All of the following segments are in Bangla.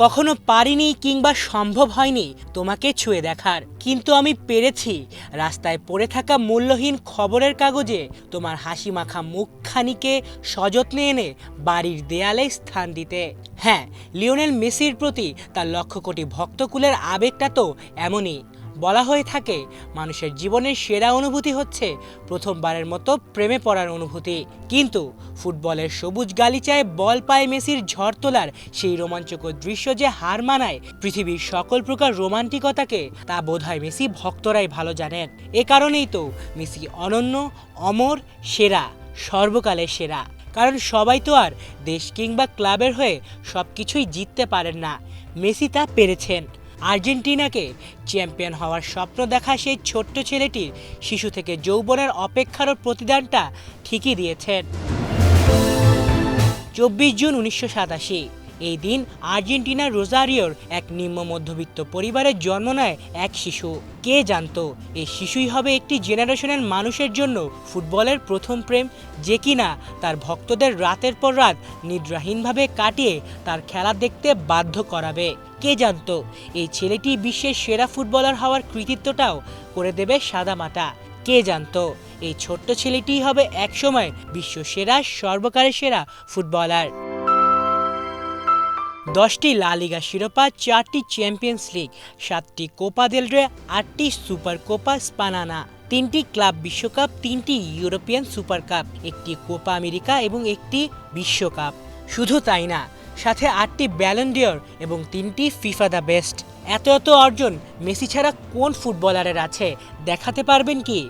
কখনো পারিনি কিংবা সম্ভব হয়নি তোমাকে ছুঁয়ে দেখার, কিন্তু আমি পেরেছি রাস্তায় পড়ে থাকা মূল্যহীন খবরের কাগজে তোমার হাসি মাখা মুখখানিকে সযত্নে এনে বাড়ির দেয়ালে স্থান দিতে। হ্যাঁ, লিওনেল মেসির প্রতি তার লক্ষ কোটি ভক্তকুলের আবেগটা তো এমনই। বলা হয়ে থাকে মানুষের জীবনের সেরা অনুভূতি হচ্ছে প্রথমবারের মতো প্রেমে পড়ার অনুভূতি, কিন্তু ফুটবলের সবুজ গালিচায় বল পায় মেসির ঝড় তোলার সেই রোমাঞ্চকর দৃশ্য যে হার মানায় পৃথিবীর সকল প্রকার রোমান্টিকতাকে, তা বোধহয় মেসি ভক্তরাই ভালো জানেন। এ কারণেই তো মেসি অনন্য, অমর, সেরা, সর্বকালের সেরা। কারণ সবাই তো আর দেশ কিংবা ক্লাবের হয়ে সব কিছুই জিততে পারেন না, মেসি তা পেরেছেন। আর্জেন্টিনাকে চ্যাম্পিয়ন হওয়ার স্বপ্ন দেখা সেই ছোট্ট ছেলেটির শিশু থেকে যৌবনের অপেক্ষারও প্রতিদানটা ঠিকই দিয়েছেন। 24 জুন 1987 এই দিন আর্জেন্টিনার রোজারিওর এক নিম্ন মধ্যবিত্ত পরিবারে জন্ম নেয় এক শিশু। কে জানতো এই শিশুই হবে একটি জেনারেশনের মানুষের জন্য ফুটবলের প্রথম প্রেম, যে কিনা তার ভক্তদের রাতের পর রাত নিদ্রাহীনভাবে কাটিয়ে তার খেলা দেখতে বাধ্য করাবে। কে জানতো এই ছেলেটি বিশ্বের সেরা ফুটবলার হওয়ার কৃতিত্বটাও করে দেবে সাদামাটা। কে জানতো এই ছোট্ট ছেলেটিই হবে একসময় বিশ্ব সেরা, সর্বকালের সেরা ফুটবলার। 10টি লা লিগা শিরোপা, 4টি চ্যাম্পিয়ন্স লিগ, 7টি কোপা দেল রে, 8টি সুপার কোপা স্পানানা, 3টি ক্লাব বিশ্বকাপ, 3টি ইউরোপিয়ান সুপার কাপ, 1টি কোপা আমেরিকা এবং 1টি বিশ্বকাপ। শুধু তাই না, সাথে 8টি ব্যালন ডিওর এবং 3টি ফিফা দ্য বেস্ট। এত এত অর্জন মেসি ছাড়া কোন ফুটবলারের আছে, দেখাতে পারবেন কি?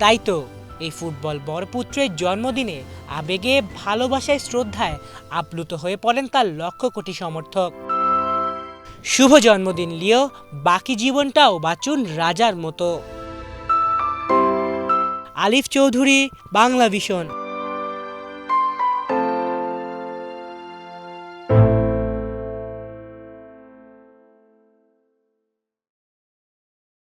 তাই তো এই ফুটবল বরপুত্রের জন্মদিনে আবেগে, ভালোবাসায়, শ্রদ্ধায় আপ্লুত হয়ে পড়েন তার লক্ষ কোটি সমর্থক। শুভ জন্মদিন লিও, বাকি জীবনটাও বাঁচুন রাজার মতো। আলিফ চৌধুরী, বাংলা ভিশন।